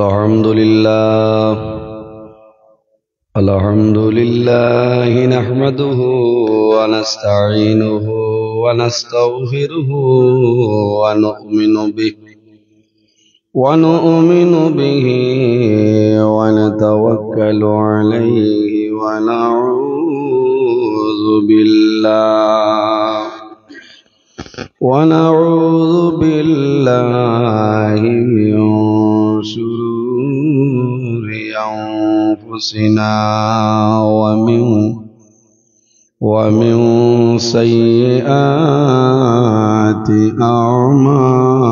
الحمد لله نحمده ونستعينه ونستغفره ونؤمن به ونتوكل عليه ونعوذ بالله من شرور أنفسنا ومن سيئات أعمالنا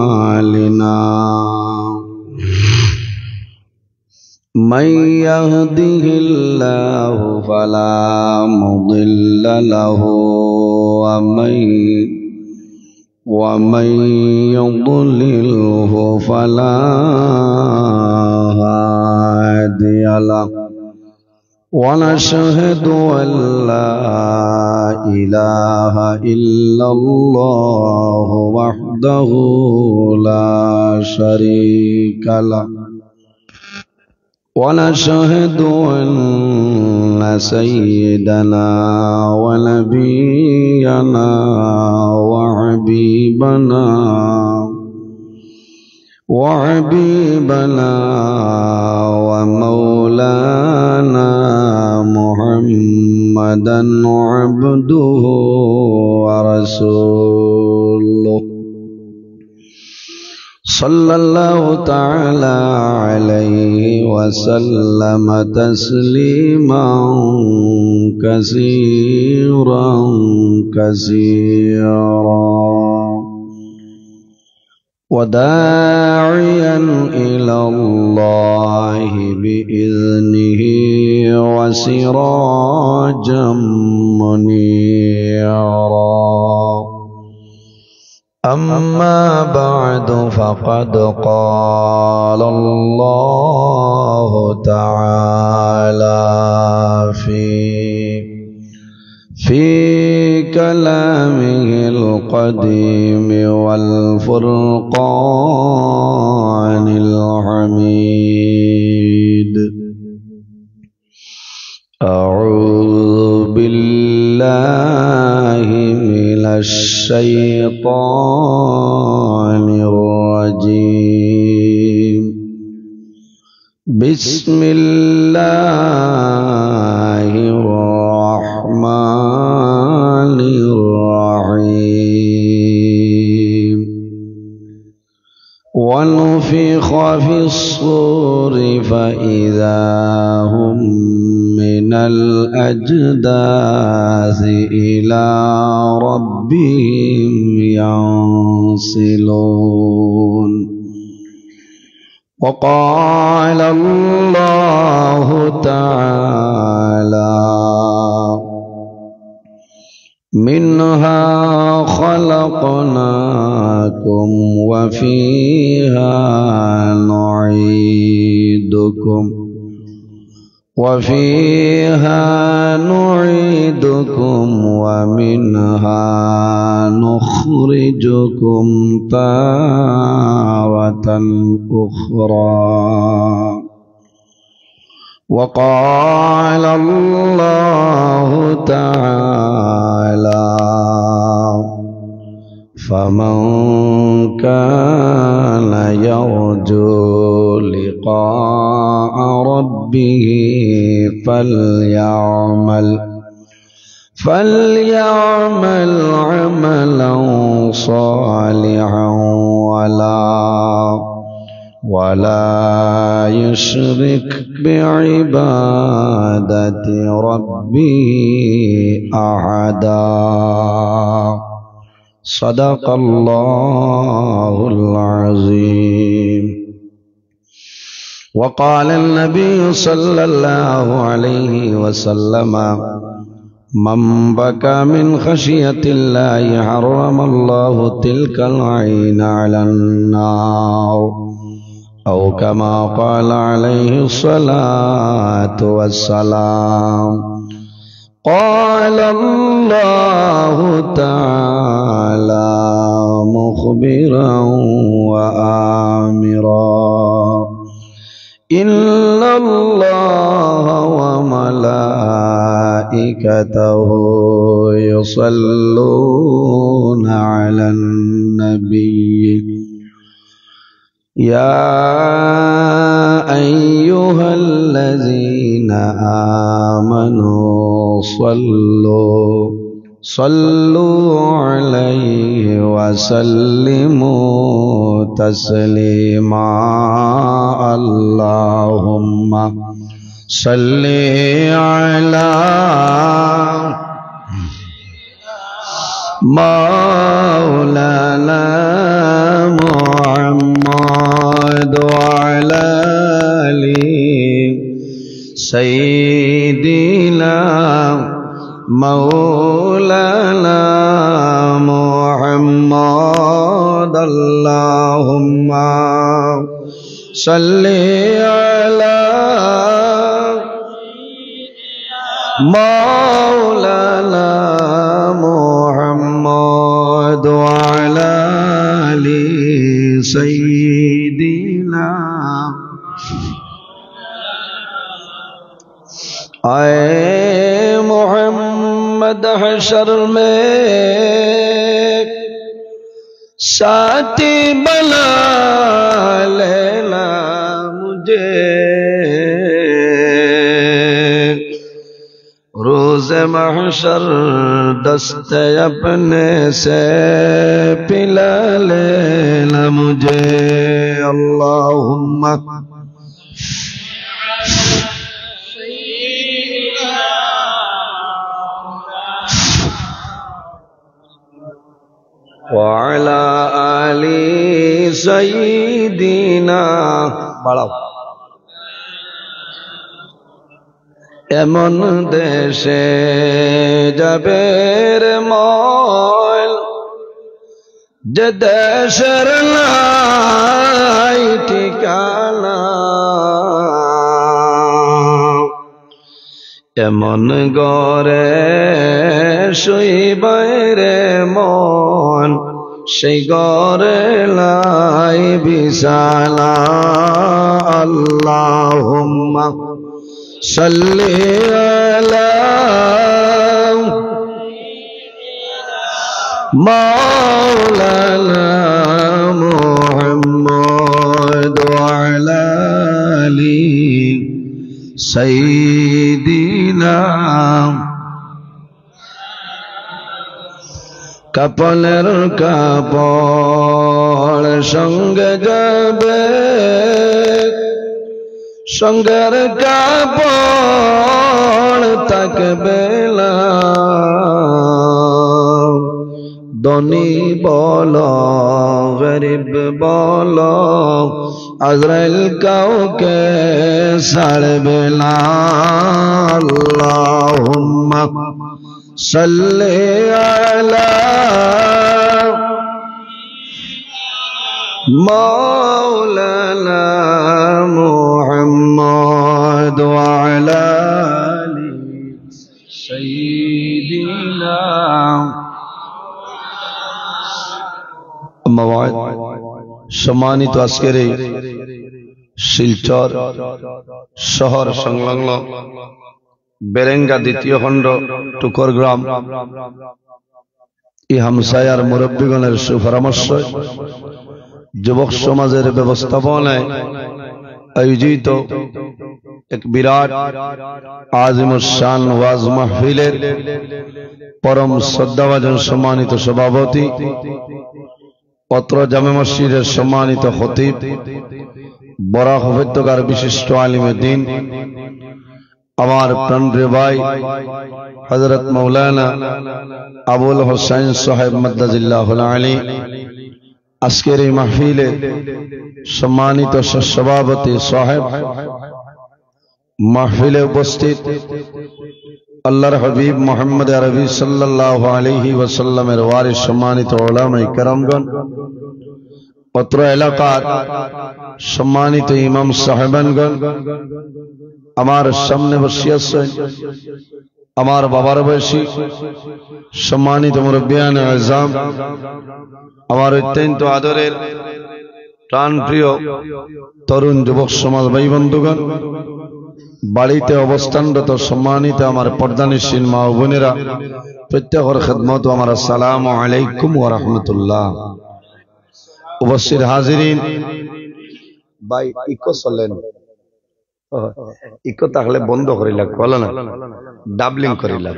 من يهده الله فلا مضل له ومن يضلله فلا هادي له ونشهد أن لا إله إلا الله وحده لا شريك له ونشهد أن سيدنا ونبينا وحبيبنا ومولانا محمدا عبده ورسوله صلى الله تعالى عليه وسلم تسليما كثيرا وداعيا إلى الله بإذنه وسراجا منيرا أما بعد فقد قال الله تعالى في كلامه القديم والفرقان الحميد أعوذ بالله من الشيطان الرجيم بسم الله الرحمن الرحيم ونفخ في الصور فإذا هم من الأجداث إلى ربهم ينسلون وقال الله تعالى منها خلقناكم وفيها نعيدكم ومنها نخرجكم تارة أخرى وقال الله تعالى فمن كان يرجو لقاء ربه فليعمل عملا صالحا ولا يشرك بعبادة ربه أحدا صدق الله العظيم وقال النبي صلى الله عليه وسلم من بكى من خشية الله حرم الله تلك العين على النار أو كما قال عليه الصلاة والسلام قال الله تعالى مخبرا وآمرا ইন্নাল্লাহা ওয়া মালাইকাতাহু ইউসাল্লুনা আলান নাবিয়্যি ইয়া আইয়ুহাল্লাযীনা আমানু সাল্লু আলাইহি ওয়া সাল্লিমু তাসলিমা আল্লাহুম্মা সাল্লি আলা মাওলানা মুহাম্মদ ওয়া আলা আলি সাইয়্যিদিনা মাওলানা মুহাম্মদ আল্লাহুম্মা সাল্লি আলা মাওলানা মুহাম্মদ ওয়া আলা আলি সাইয়্যিদিনা आए मोहम्मद हशर में साथी बना लेना मुझे रोज़ महशर दस्ते अपने से पिला लेना मुझे अल्लाहुम्मा وعلى آل سيدنا বাড়াও এমন দেশে যাবে রে মন যে দেশের নাই ঠিকানা এমন গরে শুইবে রে মন সেই গরে লাই বিছানা আল্লাহুম্মা সাল্লি আলা মাওলানা মুহাম্মদ ওয়া আলা আলি সাইয়্যিদিনা কাপনের কাপড় সঙ্গে যাবে সঙ্গের কাপড় থাকবে না ধনী বলো গরিব বলো আজরাইল কাউকে ছাড়বে না আল্লাহুম্মা সাল্লি আলা মাওলানা মুহাম্মদ ওয়া আলা আলি সাইয়্যিদিনা সম্মানিত আজকের এই শিলচর শহর সংলগ্ন বেরেঙ্গা দ্বিতীয় খণ্ড টুকর গ্রাম এই হামসায়ার মুরব্বীগণের সুপরামর্শ যুবক সমাজের ব্যবস্থাপনায় আয়োজিত এক বিরাট আজিমুস শান ওয়াজ মাহফিলের পরম শ্রদ্ধাভাজন সম্মানিত সভাপতি পত্র জামে মসজিদের সম্মানিত খতিব বরাক উপত্যকার বিশিষ্ট আলিমে দ্বীন আমার প্রাণপ্রিয় ভাই হযরত মাওলানা আবুল হোসেন সাহেব মাদ্দাজিল্লাহুল আলী আজকের এই মাহফিলে সম্মানিত সভাপতি সাহেব মাহফিলে উপস্থিত আল্লাহর হাবিব মুহাম্মদ আরবি সাল্লাল্লাহু আলাইহি ওয়াসাল্লামের ওয়ারিস সম্মানিত উলামায়ে কেরামগণ অত্র এলাকার সম্মানিত ইমাম সাহেবানগণ আমার সামনে বসে আছেন আমার বাবার বয়সী সম্মানিত মুরব্বিয়ান আযম আমার অত্যন্ত আদরের প্রাণপ্রিয় তরুণ যুবক সমাজ ভাই বন্ধুগণ, বাড়িতে অবস্থানরত সম্মানিত আমার পর্দানিশীল মা ও বোনেরা, প্রত্যেকের খেদমত আমার আসসালামু আলাইকুম ওয়া রাহমাতুল্লাহ। উপস্থিত হাজিরিন, ভাই ইকো চলেন, ইকো তাহলে বন্ধ করিলাম, বলো না ডাবলিং করিলাম,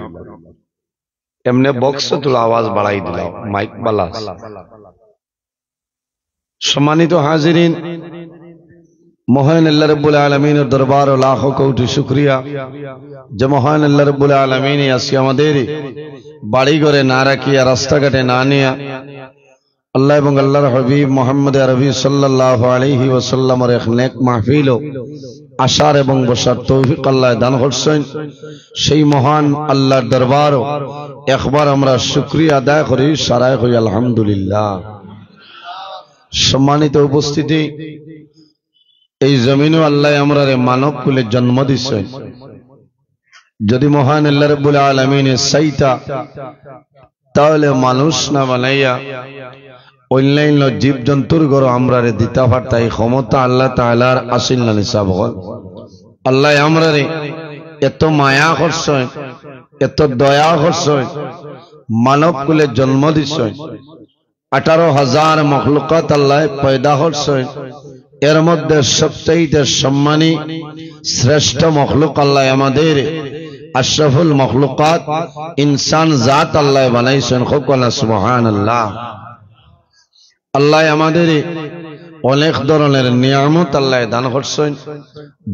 এমনি বক্স তুলা আওয়াজ বাড়াই দিলাম, মাইক বালা। সম্মানিত হাজিরিন, মহান আল্লাহ রাব্বুল আলামিনের দরবার ও লাখো কোটি শুকরিয়া যে মহান আল্লাহ রাব্বুল আলামিন আজকে আমাদের বাড়ি ঘরে না রাখিয়া, রাস্তাঘাটে না নিয়ে আল্লাহ এবং আল্লাহর হাবিব মুহাম্মদ আরবি সাল্লাল্লাহু আলাইহি ওয়াসাল্লামের এক নেক মাহফিল আসার এবং বসার তৌফিক আল্লাহ দান করছেন। সেই মহান আল্লাহর দরবার একবার আমরা শুকরিয়া আদায় করি, সারাই করি আলহামদুলিল্লাহ। সম্মানিত উপস্থিতি, এই জমিনে আল্লাহ আমরা মানব কুলে জন্ম দিচ্ছেন। যদি মহান আল্লাহ রাব্বুল আলামিন চাইতা তাহলে মানুষ না বানাইয়া অন্যান্য জীব জন্তুর গড় আমরা দিতে পারতা। এই ক্ষমতা আল্লাহ তাআলার আসিল না নিসাব হল। আল্লাহ আমরা এত মায়া করছেন, এত দয়া করছেন, মানব কুলে জন্ম দিচ্ছেন। 18,000 মখলুকাত আল্লাহ পয়দা করছেন। এর মধ্যে সবচেয়ে সম্মানী শ্রেষ্ঠ মখলুক আল্লাহ আমাদের আশরাফুল মখলুকাত ইনসান জাত আল্লাহ বানাইছেন। সকলে সুবহানাল্লাহ। আল্লাহ আমাদের অনেক ধরনের নিয়ামত আল্লাহ দান করছেন।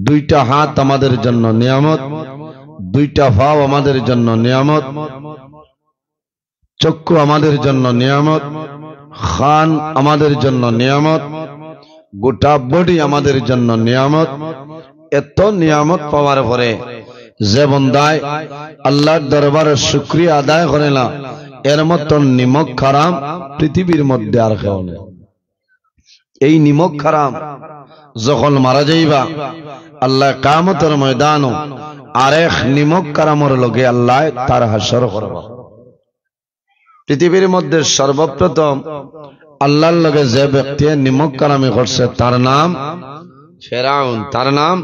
2টা হাত আমাদের জন্য নিয়ামত, 2টা পাও আমাদের জন্য নিয়ামত, চক্ষু আমাদের জন্য নিয়ামত, খান আমাদের জন্য নিয়ামত, গোটা বডি আমাদের জন্য নিয়ামত। এত নিয়ামত পাওয়ার পরে যে বন্দায় আল্লাহর দরবারে শুকরিয়া আদায় করে না, এর মতন নিমক খারাম পৃথিবীর মধ্যে আর কেউ নেই। এই নিমক খারাম যখন মারা যাইবা, আল্লাহ কিয়ামতের ময়দান আরেক নিমক খারামের লগে আল্লাহ তার হাসর করবা। পৃথিবীর মধ্যে সর্বপ্রথম আল্লাহর লগে যে ব্যক্তি নিমক কারামি করছে তার নাম ফেরাউন। তার নাম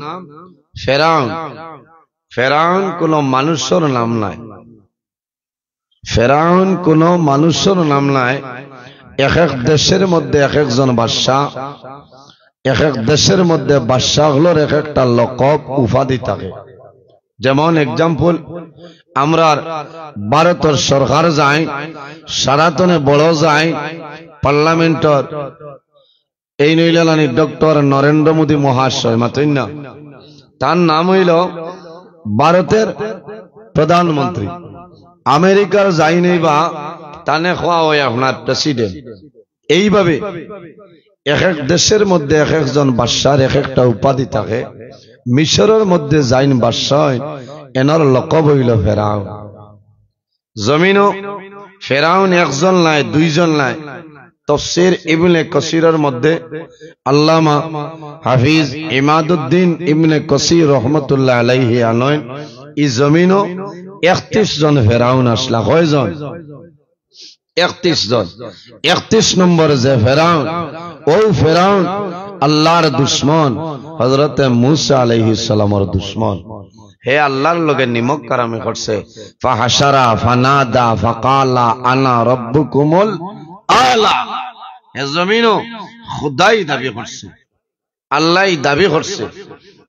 ফেরাউন। ফেরাউন কোন মানুষের নাম নাই। ফেরাউন কোন মানুষের নাম নাই। এক এক দেশের মধ্যে এক একজন বাদশা, এক এক দেশের মধ্যে বাদশাগুলোর এক একটা লকব উপাধি থাকে। যেমন এক্সাম্পল, আমরা ভারতের সরকার যাই, সারাতনে বড় যাই, পার্লামেন্টর এই নইলানি ডক্টর নরেন্দ্র মোদী মহাশয় মাতই না, তার নাম হইল ভারতের প্রধানমন্ত্রী। আমেরিকার যাই নেই বা তানে খোয়া হয় আপনার প্রেসিডেন্ট। এইভাবে এক এক দেশের মধ্যে এক একজন বাদশার এক একটা উপাধি থাকে। মিশরের মধ্যে যাইন বাদশাহ, এনার লকব হইল ফেরাউন। জমিনও ফেরাউন একজন নাই, 2জন নাই। তাফসীর ইবনে কাসিরের মধ্যে আল্লামা হাফিজ ইমাদউদ্দিন ইবনে কাসির রাহমাতুল্লাহ আলাইহি আনয়ন এই জমিনও 31 জন ফেরাউন আসলা। কয়জন? 31 জন। 31 নম্বর যে ফেরাউন, ও ফেরাউন আল্লাহর দুশ্মন, হযরতে মূসা আলাইহিস সালামের দুশ্মন। হে আল্লাহর লগে নিমক কারামি করছে। ফাহাশারা ফানাদা ফাকালা আনা রাব্বুকুমুল আলা। হে জমিনও খোদাই দাবি করছে, আল্লাহই দাবি করছে,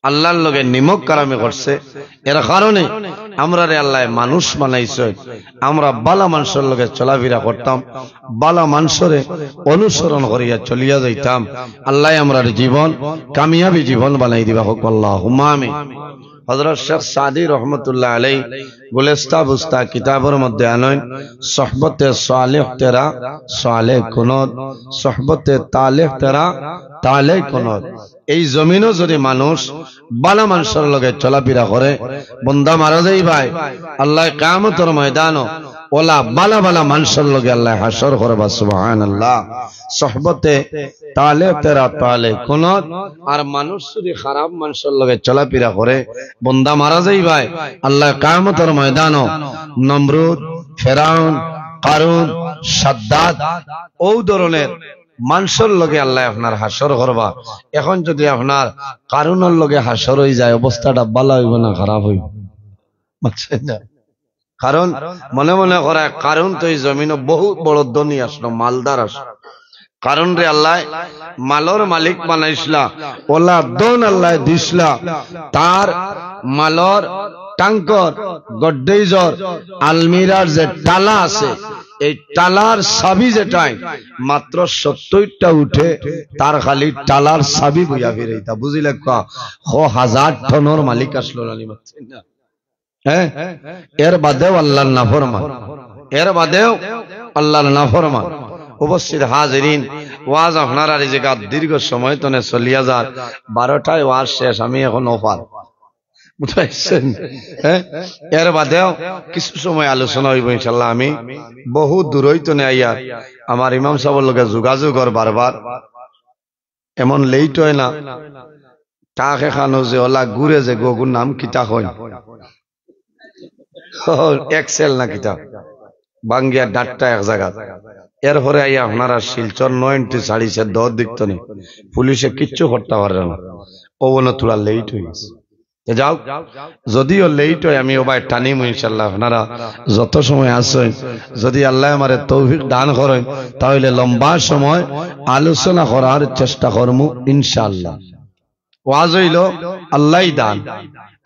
আল্লাহর লগে নিমক কারামি করছে। এর কারণে আমরা রে আল্লাহ মানুষ বানাইছে। আমরা বালা মানুষের লগে চলাফেরা করতাম, বালা মানুষরে অনুসরণ করিয়া চলিয়া যাইতাম। আল্লাহ আমরা জীবন কামিয়াবি জীবন বানাই দিবা। হোক আল্লাহুম্মা আমিন। হযরত শেখ সাদি রহমতুল্লাহ আলাইহি গুলিস্তা বুস্তা কিতাবের মধ্যে আনেন, সোহবতে সালেহ তেরা সালেহ কুনত, সোহবতে তালেহ তেরা তালেহ কুনত। এই জমিনও যদি মানুষ বালা মানুষের লগে চলাফেরা করে, বন্দা মারা যাই ভাই, আল্লাহ কিয়ামতের ময়দানও ওলা বালা বালা মানুষের লগে আল্লাহ হাসর করবা। সুবহানাল্লাহ। সোহবতে তালেহ তেরা তালেহ কুনত। আর মানুষ যদি খারাপ মানুষের লগে চলাফেরা করে, বন্দা মারা যাই ভাই, আল্লাহ কিয়ামতের ময়দানও নমরুদ, ফেরাউন, কারুন, সাদ্দাত ও ধরনের মানুষের লগে আল্লাহ আপনার হাসর করবা। এখন যদি আপনার কারুনের লগে হাসর হয়ে যায়, অবস্থাটা ভালো হইব না খারাপ হইব? বুঝছেন না? কারণ মনে মনে করে কারণ তো এই জমিনে বহুত বড় ধনী আসলো, মালদার আসলো। কারণ রে আল্লাহ মালর মালিক বানাইছিলা, ওলা দন আল্লাহ দিসলা, তার মালর টাঙ্কর গড্ডেজর আলমিরার যে টালা আছে, এই টালার চাবি যেটাই মাত্র 70টা উঠে, তার খালি টালার চাবি বইয়া ফিরাইতা। বুঝিলে কা 1000 টনের মালিক আসলো না? হ্যাঁ, এর বাদেও আল্লাহর নাফরমান, এর বাদেও আল্লাহর নাফরমান। উপস্থিত হাজিরিন, ওয়াজ আপনার আর এই জায়গা দীর্ঘ সময় তনে চলিয়া যার, 12টায় ওয়াজ শেষ, আমি এখন অফার, বুঝতে। হ্যাঁ, এর বাদেও কিছু সময় আলোচনা হইব ইনশাল্লাহ। আমি বহু দূরই তনে আইয়া আমার ইমাম সাহেবের লগে যোগাযোগ কর বারবার, এমন লেট হয় না। টাক এখানো যে ওলা ঘুরে যে গগুর নাম কিতা হয়, এক্সেল না কিতা, বাঙ্গিয়া ডাটটা এক জায়গা। এরপরে আইয়া আপনারা শিলচর 90 ছাড়িছে, 10 দিকত নেই, পুলিশে কিচ্ছু করতে পারে না। ও বলে তোরা লেট হয়ে গেছে। যাও, যদিও লেট হয় আমি ও ভাই টানিম ইনশাল্লাহ। আপনারা যত সময় আসেন, যদি আল্লাহ আমারে তৌফিক দান করেন, তাহলে লম্বা সময় আলোচনা করার চেষ্টা করবো ইনশাআল্লাহ। ওয়াজ হইল আল্লাহই দান।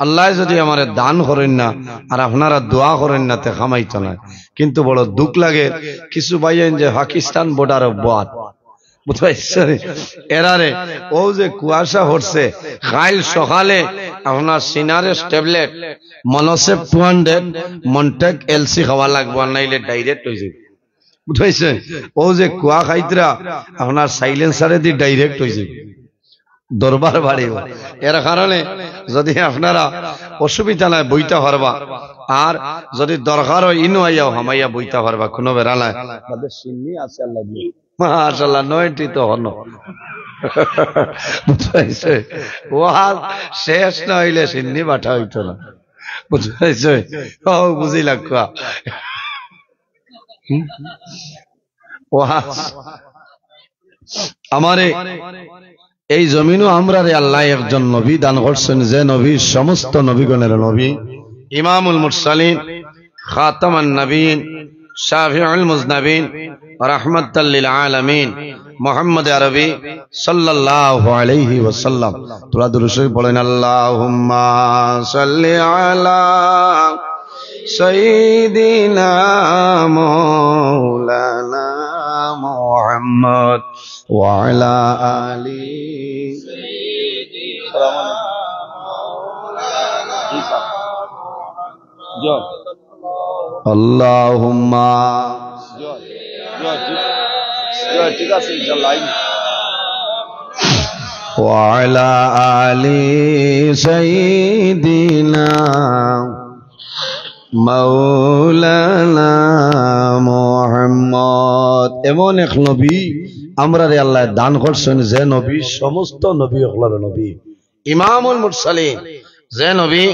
আল্লাহ যদি আমারে দান করেন না আর আপনারা দোয়া করেন না, তে খামাইতো না। কিন্তু বড় দুঃখ লাগে, কিছু ভাইয়েন যে পাকিস্তান বর্ডার বাদ, বুঝতে এরারে ও যে কুয়াশা হচ্ছে, কাল সকালে আপনার সিনারেস ট্যাবলেট মনোসেপ 200 মন্টেক এলসি খাওয়া লাগবে, নাইলে ডাইরেক্ট হয়ে যাবে। বুঝাইছে? ও যে কুয়া খাইতরা আপনার সাইলেন্সারে দি ডাইরেক্ট হয়ে যাবে, দরবার বাড়িও। এর কারণে যদি আপনারা অসুবিধা নাই বইতে পারবা, আর যদি দরকার হয় ইনো আইয়াও হামাইয়া বইতে পারবা, কোনো বেড়া নাই। তাদের সিন্নি আছে আল্লাহ দিয়ে, মাশাআল্লাহ, 90 তো হন। বুঝাইছে? ওয়াজ শেষ না হইলে সিন্নি বাটা হইতো না। বুঝাইছে? ও বুঝিলা কুয়া ওয়াজ আমারে এই জমিনও আমরা রে আল্লাহ একজন নবী দান করছেন, যে নবী সমস্ত নবীগণের নবী, ইমামুল মুরসালিন, খাতামান নবীন, শাফিউল মুজনাবিন, রাহমাতাল লিল আলামিন, মুহাম্মদ আরবি সাল্লাল্লাহু আলাইহি ওয়াসাল্লাম। তোরা দুরূদ শরীফ পড়েন, আল্লাহুম্মা সাল্লি আলা সাইয়্যিদিনা মাওলানা মুহাম্মদ ওয়া আলা আলি সাইয়্যিদিনা মাওলানা আল্লাহুম্মা ঠিক আছে ইনশাআল্লাহ ওয়া আলা আলি সাইয়্যিদিনা মাওলানা মুহাম্মদ। এমন এক নবী আমরা রে আল্লাহ দান করছেন, যে নবী সমস্ত নবী হলার নবী, ইমামুল মুরসালিন, যে নবী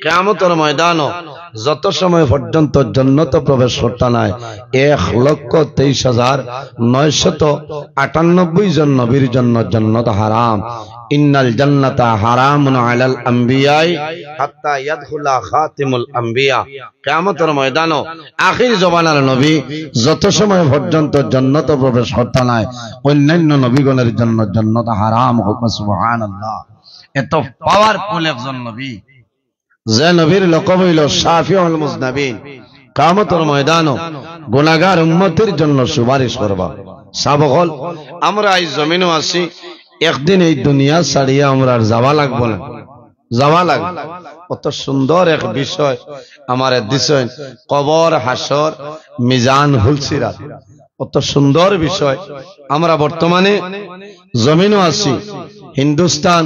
কিয়ামতের ময়দানও যত সময় পর্যন্ত জান্নাতে প্রবেশ করতে নাই 1,23,998 জন নবীর জন্য জান্নাত হারাম। ইন্নাল জান্নাতা হারামুন আলাল আম্বিয়াই হাত্তা ইয়াদখুলা খাতিমুল আম্বিয়া। কিয়ামতের ময়দানও আখির জমানার নবী যত সময় পর্যন্ত জান্নাতে প্রবেশ করতে নাই, অন্যান্য নবীগণের জন্য জান্নাত হারাম হোক। সুবহানাল্লাহ, এত পাওয়ারফুল একজন নবী, যে নবীর লকব হইল শাফিউল মুজনাবিন। কিয়ামতের ময়দানও গুনাহগার উম্মতের জন্য সুপারিশ করবা। সাবকল আমরা এই জমিনও আছি, একদিন এই দুনিয়া ছাড়িয়া আমরা যাওয়া লাগবো না, যাওয়া লাগবে। কত সুন্দর এক বিষয় আমার দিছেন, কবর, হাসর, মিজান, হুলসিরাত, কত সুন্দর বিষয়। আমরা বর্তমানে জমিনও আছি, হিন্দুস্তান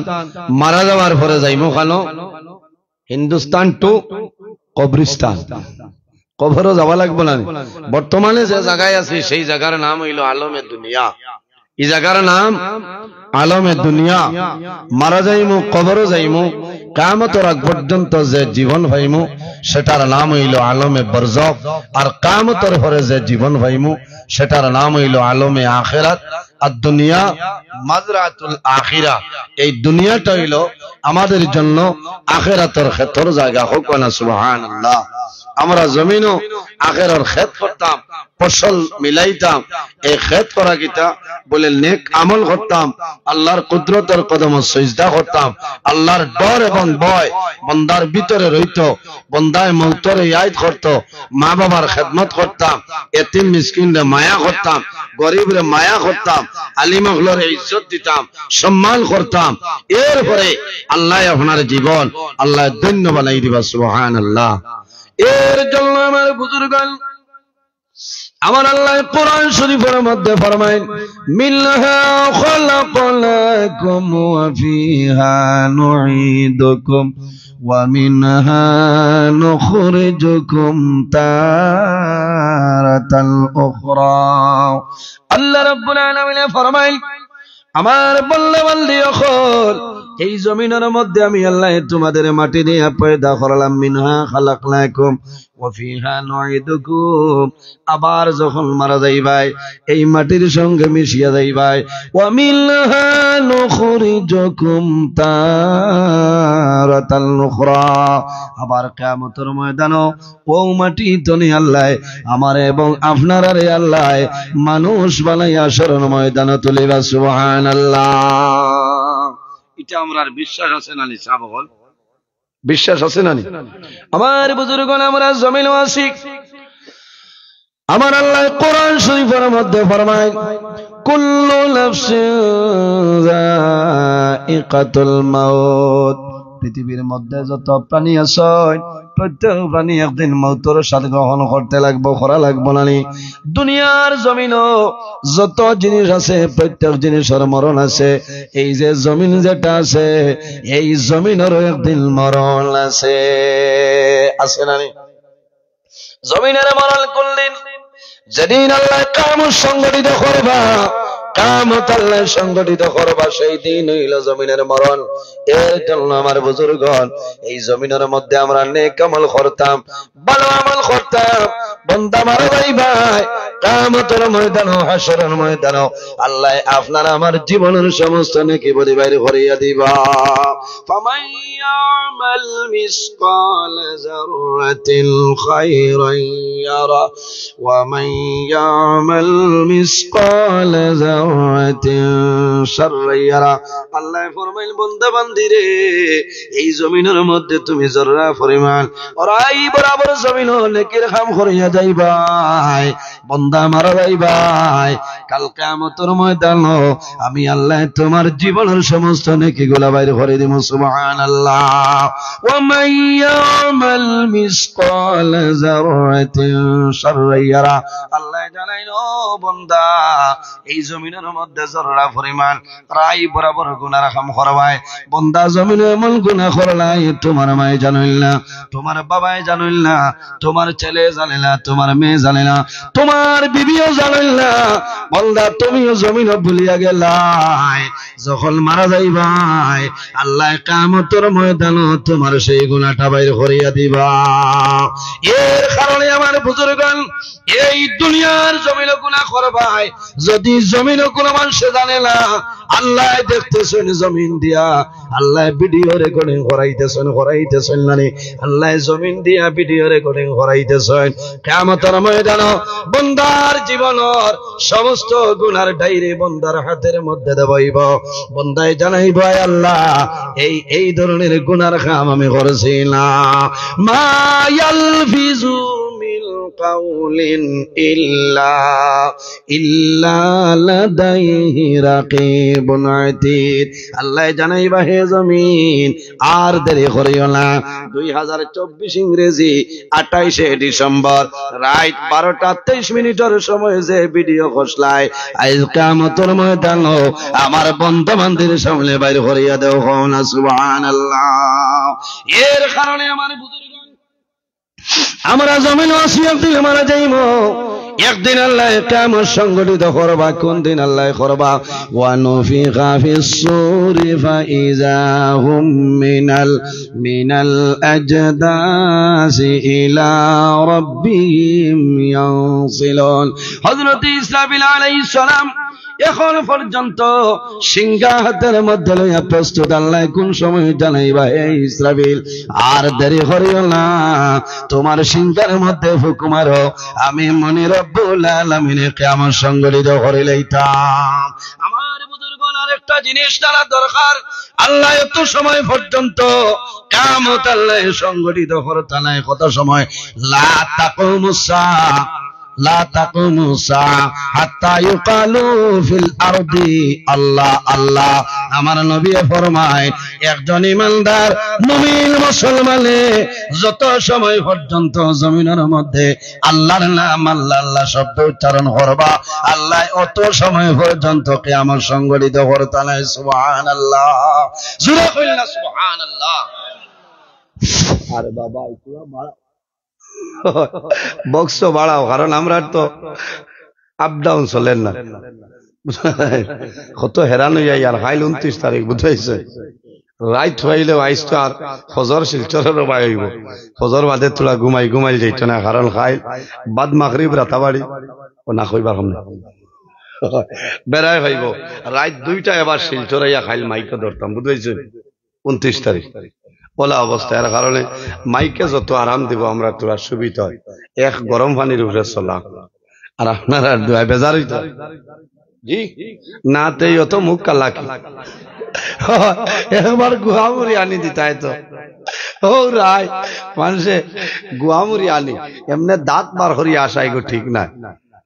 মারা যাওয়ার পরে যাইমু খানো হিন্দুস্তান টু কবরিস্তান, কবরও যাওয়া লাগবে না। বর্তমানে যে জায়গায় আছি সেই জায়গার নাম হইল আলমে দুনিয়া। এই জায়গার নাম আলমে দুনিয়া। মারা যাইমু, কবরও যাইমু, কিয়ামতের আগ পর্যন্ত যে জীবন পাইমু সেটার নাম হইল আলমে বরজখ। আর কিয়ামতের পরে যে জীবন পাইমু সেটার নাম হইল আলমে আখিরাত। আর দুনিয়া মাজরাতুল আখিরা, এই দুনিয়াটা হইল আমাদের জন্য আখিরাতের ক্ষেত্র জায়গা। হোক না সুবহানাল্লাহ। আমরা জমিনও আখিরার ক্ষেত করতাম, ফসল মিলাইতাম। এই ক্ষেত করা গীতা বলে নেক আমল করতাম, আল্লাহর কুদরতের কদমে সিজদা করতাম, আল্লাহর ডর এবং ভয় বন্দার ভিতরে রইত, বন্দায় মৌতরে ইয়াদ করত, মা বাবার খেদমত করতাম, এতিম মিসকিনরে মায়া করতাম, গরিবরে মায়া করতাম, আলিম ওয়ালারে ইজ্জত দিতাম, সম্মান করতাম। এরপরে আল্লাহ আপনার জীবন আল্লাহ ধন্য বানাই দিবা। সুবহানাল্লাহ। এর জন্য আমার বুজুর্গান, আমার আল্লাহ কোরআন শরীফের মধ্যে ফরমায়, মিনহা খালাকনাকুম ওয়া ফিহা নুঈদুকুম ওয়া মিনহা নুখরিজুকুম তারাতাল উখরা। আল্লাহ রাব্বুল আলামিন ফরমায়, আমার বন্দা-বান্দি হল, এই জমিনের মধ্যে আমি আল্লাহ তোমাদের মাটি দিয়ে পয়দা করলাম। মিনহা খালাকনাকুম ওয়া ফিহা নুঈদুকুম, আবার যখন মারা যাইবাই এই মাটির সঙ্গে মিশিয়া যাইবাই। ওয়া মিনহা নুখরিজুকুম তারাতাল উখরা, আবার কিয়ামতের ময়দানে ও মাটি তনি আল্লাহ আমার এবং আপনার আরে আল্লাহ মানুষ বানাইয়া শরণ ময়দানে তুলিবা। সুবহানাল্লাহ। এটা আমরার বিশ্বাস আছে না নি সাবল? বিশ্বাস আছে না নি? আমার বুজুর্গগণ, আমরা জমিন ওয়াসিক, আমার আল্লাহ কোরআন শরীফের মধ্যে ফরমায়, কুল্লু নাফসিন যায়িকাতুল মাউত, পৃথিবীর মধ্যে যত প্রাণী আছে প্রত্যেক প্রাণী একদিন মৌতের স্বাদ গ্রহণ করতে লাগবো, করা লাগবো না। দুনিয়ার জমিনও যত জিনিস আছে প্রত্যেক জিনিসের মরণ আছে। এই যে জমিন যেটা আছে এই জমিনেরও একদিন মরণ আছে, আছে না? জমিনের মরণ কোনদিন? যেদিন আল্লাহ কিয়ামত সংগঠিত করবা, কিয়ামত আল্লাহ সংগঠিত করবা, সেই দিন হইল জমিনের মরণ। এর জন্য আমার বুজুর্গগণ, এই জমিনের মধ্যে আমরা নেক আমল করতাম, ভালো আমল করতাম, বান্দা মারা যাইবাই কিয়ামতের ময়দানে, হাসরের ময়দানে আল্লাহ আপনার আমার জীবনের সমস্ত নেকি বলি বাইরে করিয়া দিবা। ফামান ইয়ামাল মিসকাল যাররাতিন খায়রান ইয়ারা ওয়া মান ইয়ামাল মিসকাল যাররাতিন শাররান ইয়ারা। আল্লাহ ফরমাইল, বান্দা বান্দি রে, এই জমিনের মধ্যে তুমি জররা পরিমাণ ওরাই বরাবর জমিন নেকির কাম করিয়া যাইবাই, বান্দা মারা যাইবাই, কাল কিয়ামতের ময়দানে আমি আল্লাহ তোমার জীবনের সমস্ত নেকিগুলা বাইরে করে দিব। সুবহানাল্লাহ। ওয়া মান ইয়ামাল মিসকাল যাররাতিন শাররান ইয়ারা। আল্লাহ জানাইলো, বান্দা এই জমিনের মধ্যে জররা পরিমাণ রাই বরাবর গুনাহ কাম করবাই, বান্দা জমিনে এমন গুনাহ করলাই তোমার মায়ে জানিল না, তোমার বাবাই জানিল না, তোমার ছেলে জানে না, তোমার মেয়ে জানে না, তোমার বিবিও জানিল না, বান্দা তুমিও জমিন ভুলিয়া গেলাই। যখন মারা যাইবাই আল্লাহ কিয়ামতের ময়দানে তোমার সেই গুনাহটা বাইর করিয়া দিবা। এর কারণে আমার বুজুর্গগণ, এই দুনিয়ার জমিন গুনাহ করবাই, যদি জমিন কোন মানুষ জানে না, আল্লাহ দেখতেছেন জমিন দিয়া, আল্লাহ ভিডিও রেকর্ডিং করাইতেছেন না, আল্লাহ জমিন দিয়া ভিডিও রেকর্ডিং করাইতেছেন। কিয়ামতের ময়দানে বান্দার জীবনের সমস্ত গুনার ডায়েরি বান্দার হাতের মধ্যে দেবইব, বান্দায় জানাইব, আল্লাহ এই ধরনের গুনার কাম আমি করেছি না। মা ইয়ালফিজু মিন কাউলিন ইল্লা লাদাইহি রাকিবুন আতীদ। আল্লাহ জানাইবা, হে জমিন আর দেরি করিও না। 2024 ইংরেজি 28 ডিসেম্বর রাত 12টা 23 মিনিটের সময় যে ভিডিও খসলাই, আজ কিয়ামতের ময়দানে আমার বন্ধু বান্ধবের সামনে বাইর করিয়া দেও। না সুবহানাল্লাহ। এর কারণে আমার বুজুর্গ, আমরা জমিন ওয়াসিয়ত দিয়ে মারা যাইব, একদিন আল্লাহ কিয়ামত সংগঠিত করবা। কোন দিন আল্লাহ করবা? ওয়া নুফিখা ফিস সূরি ফাইযা হুম মিনাল আজদাসি ইলা রাব্বিহিম ইয়ানসিলুন। হযরত ইসরাফিল আলাইহিস সালাম এখন পর্যন্ত সিংহা হাতের মধ্যে লইয়া প্রস্তুত। আল্লাহ কোন সময় জানাইবা, হে ইসরাফিল আর দেরি করিও না, তোমার সিংহার মধ্যে হুকুম মারো, আমি মনি রব্বুল আলামিনে কিয়ামত সংগঠিত করে লইতাম। আমার বুজুর্গণ আরেকটা জিনিস জানা দরকার, আল্লাহ এত সময় পর্যন্ত কিয়ামত আল্লাহ সংগঠিত করতে নাই। কত সময়? লা তাকুমুস সাআ লা তাকুমুস সাআ হাত্তা ইউকালু ফিল আরদি আল্লাহ আল্লাহ। আমার নবী ফরমায় একজন ইমানদার মুমিন মুসলমানে যত সময় পর্যন্ত জমিনের মধ্যে আল্লাহর নাম আল্লাহ আল্লাহ শব্দ উচ্চারণ করবা, আল্লাহ অত সময় পর্যন্ত কিয়ামত সংগঠিত করতে নাই। সুবহানাল্লাহ, জোরে কইলা সুবহানাল্লাহ। আরে বাবা একটু বক্স বাড়াও, কারণ আমরা তো আপ ডাউন চলেন না। কত হেরান হইয়া আর খাইল 29 তারিখ বুঝাইছে, রাইট হইলেও আইস তো আর ফজর শিলচরের বাইব, ফজর বাদে তোলা ঘুমাই যাইত না, কারণ খাইল বাদ মাগরিব রাতাবাড়ি ও না কইবার সামনে বেড়াই হইব। রাত 2টা এবার শিলচরাইয়া খাইল মাইকে ধরতাম বুঝাইছে 29 তারিখ ওলা অবস্থা। এর কারণে মাইকে যত আরাম দিব আমরা তোরা সুবিধা হয়। এক গরম পানির উপরে চলা আর আপনারা দুয়ায় বেজার হইত জি নাতেই অত মুখ কালাকি একবার গুহামুড়ি আনি দিতাই তো ও রায় মানুষে গুহামুড়ি আনি এমনি দাঁত বার করিয়া আসা এগো ঠিক নাই।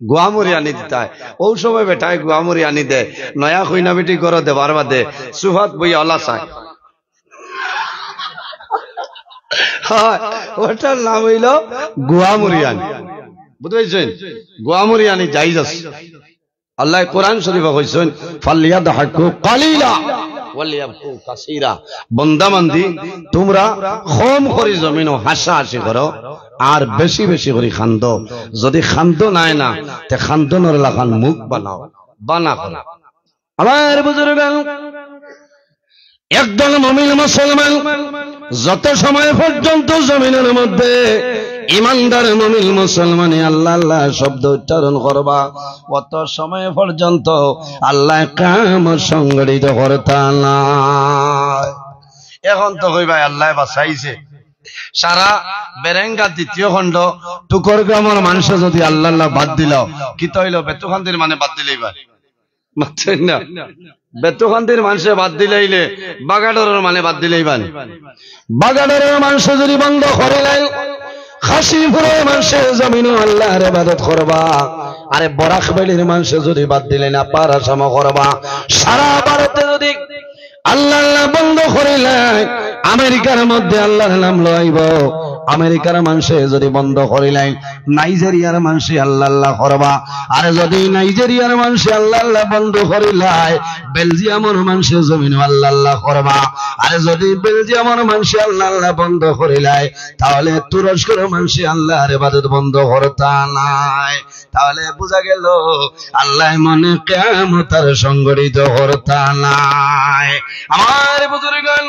গুয়ামুড়ি আনি দিতায় ও সময় বেটায় গুয়ামুড়ি আনি দে নয়া খুইনা বেটি করো দেবার বাদে সুহাত বই অলা চায়। ওটার নাম হইল গুয়ামুরিয়ানি, বুঝতে গুয়ামুরিয়ানি জায়েজ আছে। আল্লাহ কোরআন শরীফে কইছেন ফালিয়াদহাকু কালিলা ওয়ালিয়াবকু কাসীরা, বান্দা বান্দি তোমরা কম করে জমিনও হাসাহাসি করো আর বেশি বেশি করে খান্দো। যদি খান্দো নাই না তে খান্দনের লাগান মুখ বানাও বানা করো। আমার বুজুর্গান একদল মুমিন মুসলমান যত সময় পর্যন্ত জমিনের মধ্যে ইমানদার মুমিন মুসলমান আল্লাহ আল্লাহ শব্দ উচ্চারণ করবা, অত সময় পর্যন্ত আল্লাহ কিয়ামত সংগঠিত করতে নাই। এখন তো কইবা আল্লাহ বাঁচাইছে। সারা বেরেঙ্গা 2য় খণ্ড টুকর গ্রামের মানুষ যদি আল্লাহ আল্লাহ বাদ দিল কি তৈল বেতুখান্তির মানে বাদ দিলেই পারে না, বেতুখান্তির মানুষে বাদ দিলেইলে বাগাডরের মানে বাদ দিলেই পারে। বাগাডরের মানুষ যদি বন্ধ করে নাই খাসিপুরের মানুষের জমিনও আল্লাহর ইবাদত করবা, আরে বরাকবেলির মানুষ যদি বাদ দিলে না পারাসাম করবা। সারা ভারতে যদি আল্লাহ আল্লাহ বন্ধ করে নাই আমেরিকার মধ্যে আল্লাহর নাম লইব, আমেরিকার মানুষে যদি বন্ধ করিলাই নাইজেরিয়ার মানুষে আল্লাহ আল্লাহ করবা, আর যদি নাইজেরিয়ার মানুষে আল্লাহ আল্লাহ বন্ধ করিলাই বেলজিয়ামের মানুষে জমিন আল্লাহ আল্লাহ করবা, আর যদি বেলজিয়ামের মানুষে আল্লাহ আল্লাহ বন্ধ করিলাই তাহলে তুরস্কের মানুষে আল্লাহর ইবাদত বন্ধ করতা নাই। তাহলে বোঝা গেল আল্লাহ মনে কিয়ামত সংগঠিত করতা নাই। আমার বুজুর্গণ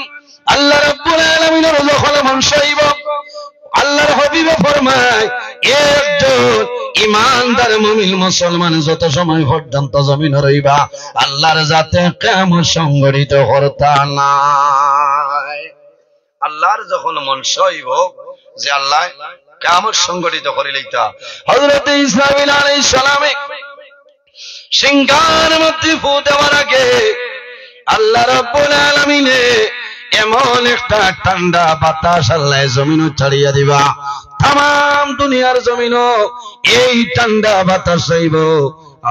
আল্লাহ রাব্বুল আলামিনের যখন মানুষ হইব আল্লাহর হাবিবে ফরমায় একজন ইমানদার মুমিন মুসলমান যত সময় পর্যন্ত জমিন রইবা আল্লাহর জাতে কিয়ামত সংগঠিত করতা নাই। আল্লাহর যখন মনস হইব যে আল্লাহ কিয়ামত সংগঠিত করে লইতা, হযরত ইসমাঈল আলাইহিস সালামে সিংহার মধ্যে ফু দেওয়ার আগে আল্লাহ রাব্বুল আলামিনে এমন একটা ঠান্ডা বাতাস আল্লাহ জমিন ছাড়িয়া দিবা, তাম দুনিয়ার জমিন এই ঠান্ডা বাতাস হইব।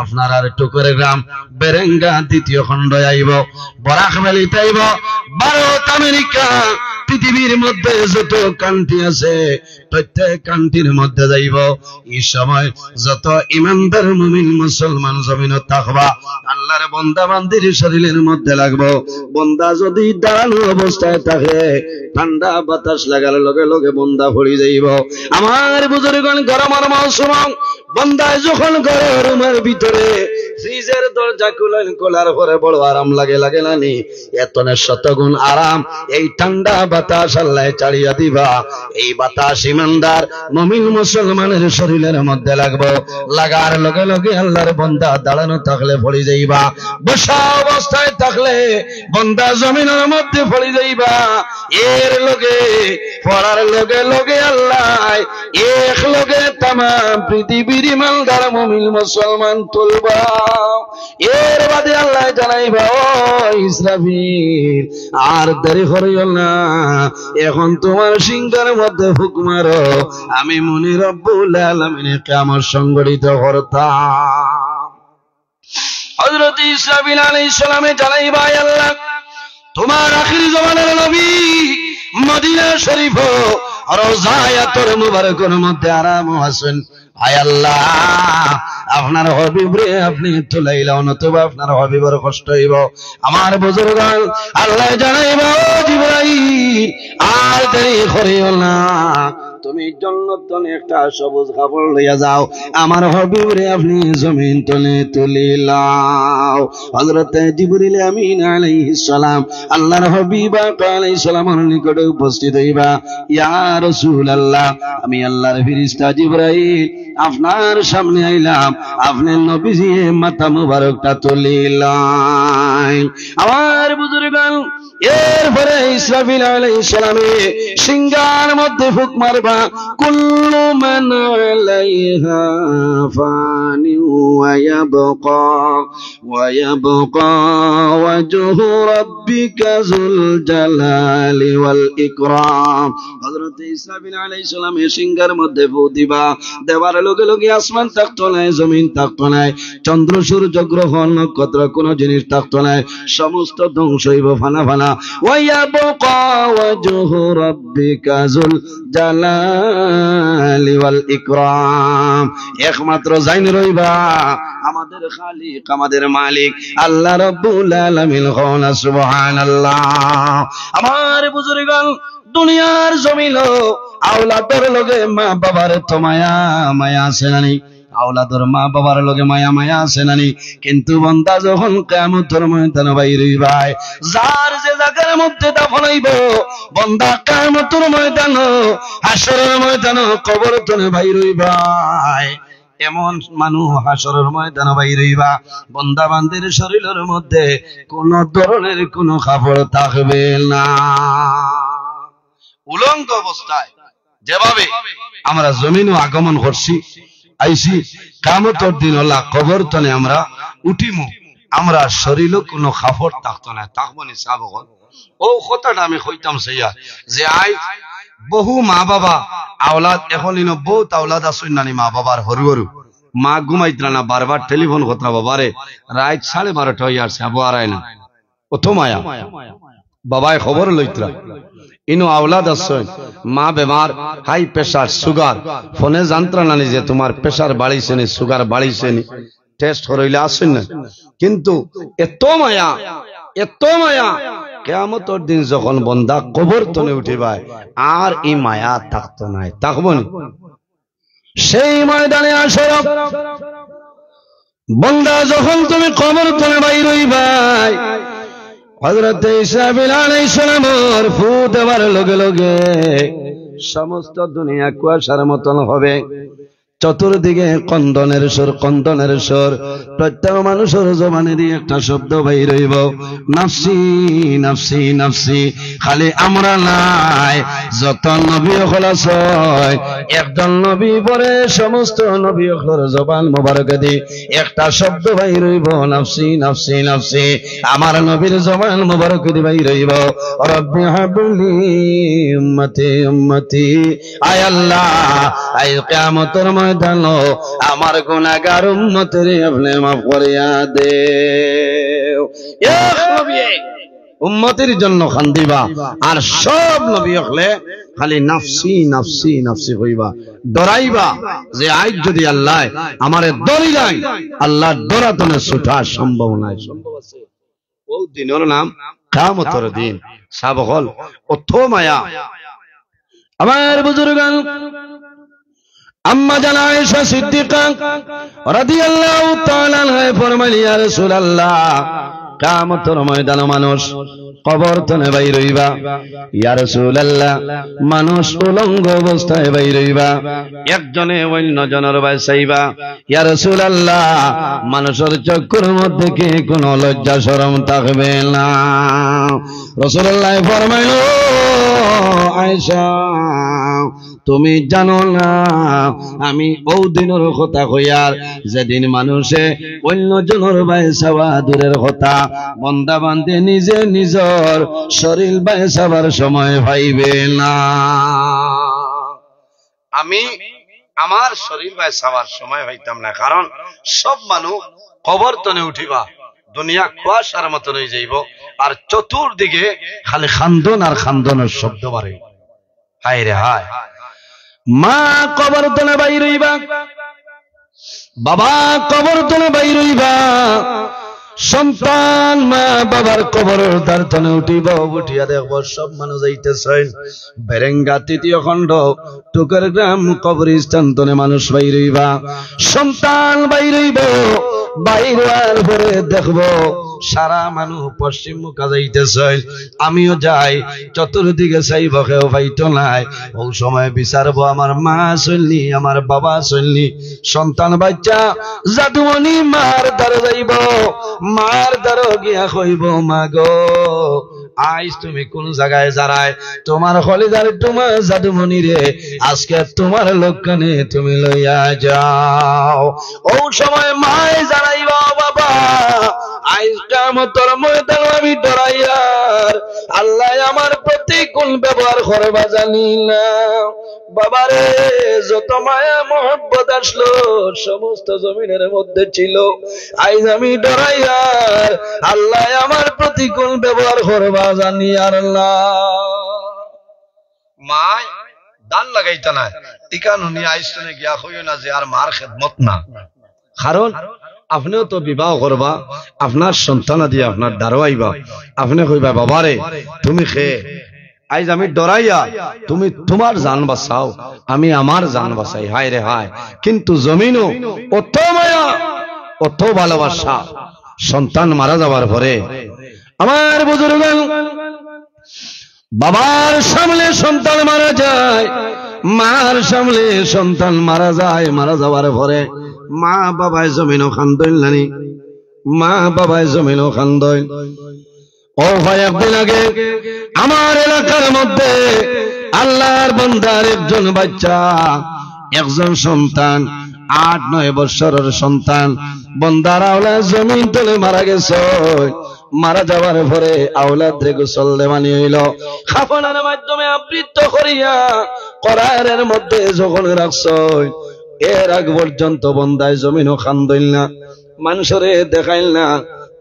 আপনার আর টুকরে গ্রাম বেরেঙ্গা 2য় খণ্ড আইব, বরাকবেলিতে আইব, ভারত আমেরিকা পৃথিবীর মধ্যে যত কান্ট্রি আছে প্রত্যেক কান্ট্রির মধ্যে যাইব। এই সময় যত ইমানদার মুমিন মুসলমান জমিনে থাকবা আল্লাহর বান্দা বান্দির শরীরের মধ্যে লাগবো। বান্দা যদি দাঁড়ানো অবস্থায় থাকে ঠান্ডা বাতাস লাগার লগে লগে বান্দা পড়ে যাইব। আমার বুজুর্গণ গরমের মৌসুম বন্দায় যখন ঘরে রুমের ভিতরে ফ্রিজের দরজা খোলার পরে বড় আরাম লাগে নানি, এতনে শতগুণ আরাম এই ঠান্ডা বাতাস আল্লাহ চাড়িয়া দিবা। এই বাতাস ইমানদার মুমিন মুসলমানের শরীরের মধ্যে লাগবো, লাগার লগে লগে আল্লাহর বন্দা দাঁড়ানো থাকলে পড়ে যাইবা, বসা অবস্থায় থাকলে বন্দা জমিনের মধ্যে পড়ে যাইবা। এর লগে পড়ার লগে লগে আল্লাহ এক লগে তাম পৃথিবীর ইমানদার মুমিন মুসলমান তুলবা। এর বাদে আল্লাহ জানাইবা, ও ইসরাফিল আর দেরি করিও না, এখন তোমার সিংহের মধ্যে ফুক মারো, আমি মুনি রব্বুল আলামিনের কিয়ামত সংগঠিত করতাম। হযরত ইসরাফিল আলাইহিস সালামে জানাইবা, আল্লাহ তোমার আখির জামানের নবী মদিনা শরীফ রওজায়াতুল মুবারকের মধ্যে আরাম আছেন। আয় আল্লাহ আপনার হবিব রে আপনি তুলাইলাও, নতুবা আপনার হবিবের কষ্ট হইব। আমার বুজুর্গান আল্লাহ জানাইবা, ও জিবরাইল আর দেরি করিও না, তুমি জান্নাত তলে একটা সবুজ কাপড় লইয়া যাও, আমার হবিব রে আপনি জমিন তলে তুলিলাও। হযরত জিবরিল আমিন আলাইহিস সালাম আল্লাহর হবিব আলাইহিস সালামের নিকটে উপস্থিত হইবা। ইয়া রাসূলুল্লাহ, আমি আল্লাহর ফেরেশতা জিবরাইল আপনার সামনে আইলাম, আপনি নবীজি মাথা মুবারকটা তুলিলেন। আমার বুজুর্গান এরপরে ইসরাফিল আলাইহিস সালামে সিংহার মধ্যে ফুক মারবা, কুল্লু মান আলাইহা ফানি ওয়া ইয়াবকা ওয়াজহু রাব্বিকা যুল জালালি ওয়াল ইকরাম। হযরত ইসরাফিল আলাইহিস সালামে সিংহার মধ্যে ফু দিবা, দেবার লগে লগে আসমান থাকতো নাই, জমিন থাকতো নাই, চন্দ্র সূর্য গ্রহ নক্ষত্র কোন জিনিস থাকতো নাই, সমস্ত ধ্বংস হইব, ফানা ফানা। ওয়ায়াবকা ওয়াজহু রাব্বিকা যুল জালালি ওয়াল ইকরাম, একমাত্র জাইন রইবা আমাদের খালিক, আমাদের মালিক আল্লাহ রাব্বুল আলামিন। সুবহানাল্লাহ। আমার বুজুর্গগণ দুনিয়ার জমিন আওলাদের লগে মা বাবার তো মায়া আছে নানি, আওলাদর মা বাবার লগে মায়া আছে নানি, কিন্তু বান্দা যখন কিয়ামতের ময়দানে বাইর হইবা, যার যে জায়গার মধ্যে দাফন হইব, বান্দা কিয়ামতের ময়দানে হাসরের ময়দানে কবর তনে বাইর হইবা, এমন মানুষ হাসরের ময়দানে বাইর হইবা, বান্দা বান্দির শরীরের মধ্যে কোন ধরনের কোন কাপড় থাকবে না। উলঙ্গ অবস্থায় যেভাবে আমরা জমিনও আগমন করছি আইসি, কিয়ামতের দিন আল্লাহ কবর তনে আমরা উঠিমু, আমরা শরীরে কোনো কাপড় থাকতো না, থাকবো নি সাবগণ। ও কথাটা আমি কইতাম সেইয়া যে আই বহু মা বাবা আওলাদ, এখন বহুত আওলাদ আসুন নানি মা বাবার হরু হরু, মা ঘুমাইতরা না, বারবার টেলিফোন কথা বাবারে রাত 12:30 হয়ে আসছে, আবু আরায় না, প্রথম আয়া বাবায় খবর লইতরা ইনো আওলাদ আসছেন, মা বেমার, হাই প্রেসার সুগার, ফোনে জানতরা নানি যে তোমার প্রেসার বাড়িছে নি, সুগার বাড়িছে নি, টেস্ট হইলে আসেন না, কিন্তু এত মায়া কিয়ামতের দিন যখন বন্দা কবর তনে উঠিবায় আর এই মায়া থাকতো না, থাকবো নি। সেই ময়দানে আসর বন্দা যখন তুমি কবর তনে বাইর হইবাই, হযরত ইসরাফিল আলাইহিস সালামের ফু দেওয়ার লগে লগে সমস্ত দুনিয়া কুয়াশার মতন হবে, চতুর্দিকে কন্দনের সুর, প্রত্যেক মানুষের জবানেরই একটা শব্দ বাইর হইব, নাফসি নাফসি নাফসি। খালি আমরা নাই, যত নবী হল একজন নবী পরে সমস্ত নবী হলের জবান মোবারক দি একটা শব্দ বাইর হইব, নাফসি নাফসি নাফসি। আমার নবীর জবান মোবারক দি বাইর হইব, রব্বি হাবলি উম্মতি উম্মতি। আয় আল্লাহ, আয় কিয়ামতের ময়দান আমার গুনাহগার উম্মতের আপনি মাফ করিয়া দেও। এক নবী উম্মতের জন্য খান্দিবা, আর সব নবী হলে খালি নাফসি নাফসি নাফসি হইবা, ডরাইবা যে আজ যদি আল্লাহ আমারে ডরিলাই, আল্লাহ ডরাতনে ছুটা সম্ভব নাই, সম্ভব আছে। ও দিনের নাম কিয়ামতের দিন, সাবগল অথ মায়া। আমার বুজুর্গান আম্মা জানা আয়েশা সিদ্দিকা রাদিয়াল্লাহু তাআলা আনহা ফরমাইলেন, ইয়া রাসূলুল্লাহ, কিয়ামতের ময়দানে মানুষ কবর থেকে বাইর হইবা। ইয়া রাসূলুল্লাহ, মানুষ উলঙ্গ অবস্থায় বাইর হইবা, একজনে অন্যজনের বাঁচাইবা। ইয়া রাসূলুল্লাহ, মানুষের চক্ষুর মধ্যে কি কোনো লজ্জা শরম থাকবে না? রাসূলুল্লাহ ফরমাইলেন, আয়েশা, তুমি জানো না আমি ওই দিনের কথা কইয়ার যেদিন মানুষে অন্যজনের বাঁচাওয়া দূরের কথা, বন্দা বান্দে নিজে নিজর শরীর বাঁচাবার সময় পাইবে না। আমি আমার শরীর বাঁচাবার সময় পাইতাম না, কারণ সব মানুষ কবর তনে উঠিবা, দুনিয়া কুয়াশার মতন হয়ে যাইব, আর চতুর্দিকে খালি খান্দন আর খান্দনের শব্দ বাড়ে। হায় রে হায়, মা কবর তলে বাইর হইবা, বাবা কবর তলে বাইর হইবা, সন্তান মা বাবার কবরের দ্বার তলে উঠিব, উঠিয়া দেখব সব মানুষ যাইতেছেন। বেরেঙ্গা ৩য় খণ্ড টুকের গ্রাম কবরস্থান তলে মানুষ বাইর হইবা, সন্তান বাইর হইব, বাইর হওয়ার পরে দেখব সারা মানুষ পশ্চিম মুখা যাইতেছে, আমিও যাই, চতুর্দিকে চাইব, কেউ পাইতো নাই। ওই সময় বিচারবো আমার মা চললি, আমার বাবা চললি, সন্তান বাচ্চা জাদুমণি মার দ্বারে যাইব, মার দ্বারে গিয়া কইব, মা গো আইস তুমি কোন জায়গায় যারায় তোমার কলিজার তোমার জাদুমণি রে, আজকে তোমার লোকখানে তুমি লইয়া যাও। ওই সময় মায় জানাইব, বাবা আইস কিয়ামতের ময়দানে আমি ডরাইয়ার, আল্লাহ আমার প্রতিকূল ব্যবহার করবা জানি না। বাবারে যত মায়া মহব্বত আসলো সমস্ত জমিনের মধ্যে ছিল, আইজ আমি ডরাইয়ার, আল্লাহ আমার প্রতিকূল ব্যবহার করবা জানি আর আল্লাহ। মায় দান লাগাইতা না, ইকানুনি আইসনে গিয়া হইও না যে আর মার খেদমত না, কারণ আপনিও তো বিবাহ করবা, আপনার সন্তান দিয়ে আপনার দাঁড়াইবা, আপনি কইবা বাবারে তুমি খেয়ে আইজ আমি ডরাইয়া তুমি তোমার জান বাঁচাও, আমি আমার জান বাঁচাই। হায় রে হায়, কিন্তু জমিনও অত মায়া অত ভালোবাসা, সন্তান মারা যাবার পরে আমার বুজুর্গ বাবার সামনে সন্তান মারা যায়, মার সামনে সন্তান মারা যায়, মারা যাওয়ার পরে মা বাবায় জমিনও খান্দইল নানি, মা বাবায় জমিনও খান্দইল। ও ভাই, একদিন আগে আমার এলাকার মধ্যে আল্লাহর বান্দার একজন বাচ্চা, একজন সন্তান, ৮-৯ বছরের সন্তান, বান্দার আওলাদ জমিন তলে মারা গেছে। মারা যাওয়ার পরে আওলাদ রে গোসল দেওয়ানি হইল, খাফনের মাধ্যমে আবৃত করিয়া করারের মধ্যে যখন রাখছ, এর আগ পর্যন্ত বন্দায় জমিনও খান্দইল না, মানুষরে দেখাইল না,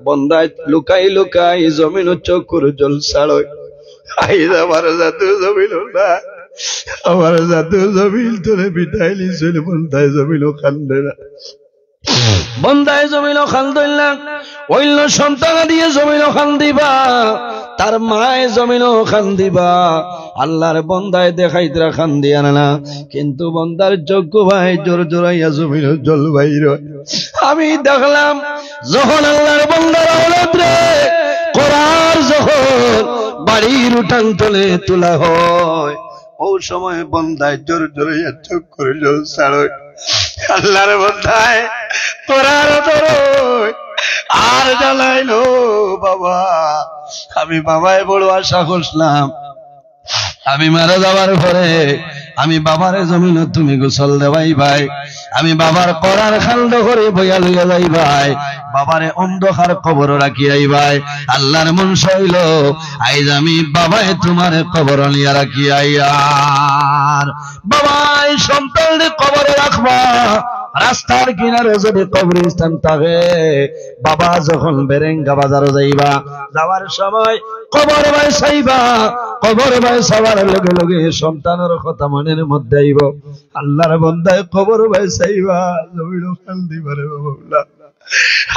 বন্দায় লুকাই লুকাই জমিনও চকুর জল ছাড়ই। আমার জাতু জমিল না, আমার জাতু জমিল তোরে বিটাইলি ছিল, বন্দায় জমিনও খান্দে না, বন্দায় জমিনও খান্দইল না। অন্য সন্তান দিয়ে জমিনও খান্দিবা, তার মায় জমিনও খান্দিবা, আল্লাহর বন্দায় দেখাইতরা খান্দিয়া না, কিন্তু বন্দার যোগ্য ভাই জোর জোরাইয়া জমিনও জল বাইর। আমি দেখলাম যখন আল্লাহর বন্দার আওলাদ রে করার যখন বাড়ির উঠান তলে তোলা হয়, ও সময় বন্দায় জোর জোরাইয়া চোখ করে জল ছাড়য়। আল্লাহর বন্দায় করার ধরয় আর জ্বালাইলো বাবা। আমি বাবায় বড় আশা করছিলাম, আমি মারা যাওয়ার পরে আমি বাবারে জমিন তুমি গোসল দেওয়াই ভাই, আমি বাবার করার খান্ড করে বইয়া লইয়া যাই ভাই, বাবারে অন্ধকার কবর রাখিয়াই ভাই। আল্লাহর মন চাইল আইজ আমি বাবায় তোমার কবর নিয়া রাখিয়াই, আর বাবাই সন্তান কবরে রাখবা। রাস্তার কিনারে যদি কবরস্থান থাকে, বাবা যখন বেরেঙ্গা বাজারে যাইবা, যাওয়ার সময় কবর ভাই চাইবা, কবর ভাই চাওয়ার লগে লগে সন্তানের কথা মনের মধ্যে আইব। আল্লাহর বন্দায় কবর ভাই চাইবা, জমিনও খাল দিবারে বাবা,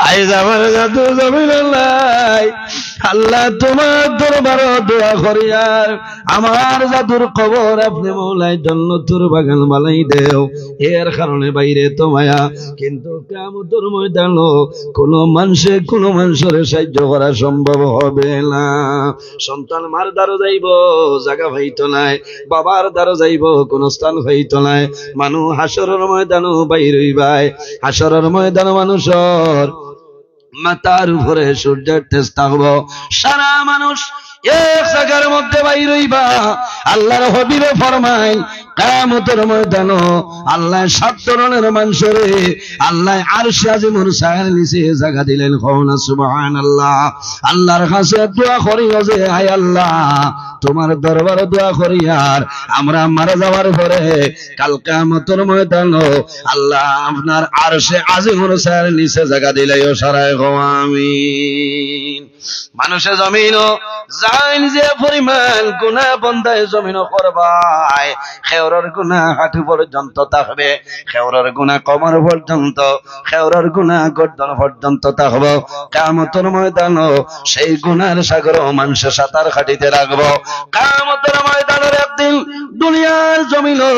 আইজ আমার জাদু জমিন নাই আল্লাহ তোমার দরবারে দোয়া করি আর আমার জাদুর কবর আপনি মৌলাই জান্নাতুর বাগান বানাই দেও এর কারণে বাইরে তো মায়া কিন্তু কিয়ামতের ময়দানে কোনো মানুষের সাহায্য করা সম্ভব হবে না সন্তান মার দ্বারা যাইব জায়গা পাইতো নাই বাবার দ্বারা যাইব কোন স্থান পাইতো নাই মানুষ হাসরের ময়দানে বাইর হইবাই হাসরের ময়দানে মানুষের মাথার উপরে সূর্যের তেজ থাকবো সারা মানুষ এক জায়গার মধ্যে বাইর হইবা আল্লাহর হাবিবে ফরমায় কিয়ামতের ময়দানে আল্লাহ 7 ধরনের মানুষরে আল্লাহ আরশে আজিমের ছায়ার নিচে জায়গা দিলেন কওনা সুবহানাল্লাহ আল্লাহর কাছে দোয়া করি যে আয় আল্লাহ তোমার দরবারে দোয়া করি আর আমরা মারা যাওয়ার পরে কাল কিয়ামতের ময়দানে আল্লাহ আপনার আরশে আজিমের ছায়ার নিচে জায়গা দিলেও সারায় গো আমিন মানুষে জমিনও জান যে পরিমাণ গুনাহ বান্দায় জমিনও করবাই খেওরের গুনাহ হাঁটু পর্যন্ত থাকবে খেওরের গুনাহ কোমর পর্যন্ত খেওরের গুনাহ গর্দন পর্যন্ত থাকবে কিয়ামতের ময়দানে সেই গুনাহের সাগরে মানুষ সাঁতার কাটিতে রাখবো কিয়ামতের ময়দানের একদিন দুনিয়ার জমিনও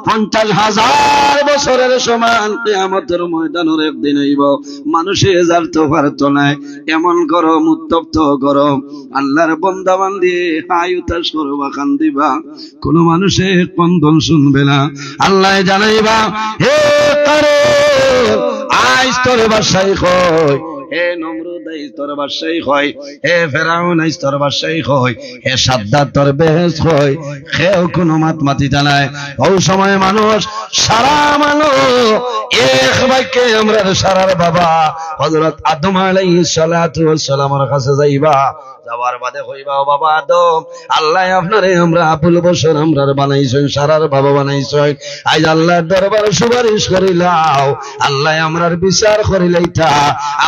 50,000 বছরের সমান কিয়ামতের ময়দানের একদিন হইব মানুষে জানতে পারতো না এমন গরম উত্তপ্ত গরম আল্লাহর বান্দা বান্দি হায়ুতাস করবা কান্দিবা কোন মানুষে কন্দন শুনবে না আল্লাহ জানাইবা হে কারো আইস তোর বাসায় কই হে নমরুদ আইস তোর বাসায় কই হে ফেরাউন আইস তোর বাসায় কই হে সাদ্দাত তোর বেহেস কই কেউ কোনো মাত মাতি জানায় ওই সময় মানুষ সারা মানুষ এক বাক্যে আমরা সারার বাবা হযরত আদম আলাইহিস সালাতু ওয়াস সালামের কাছে যাইবা যাওয়ার বাদে কইবা ও বাবা আদম আল্লাহ আপনারে আমরা আবুল বশর আমরার বানাইছেন সারার বাবা বানাইছেন আজ আল্লাহর দরবারে সুপারিশ করিলাও আল্লাহ আমরার বিচার করিলাইতা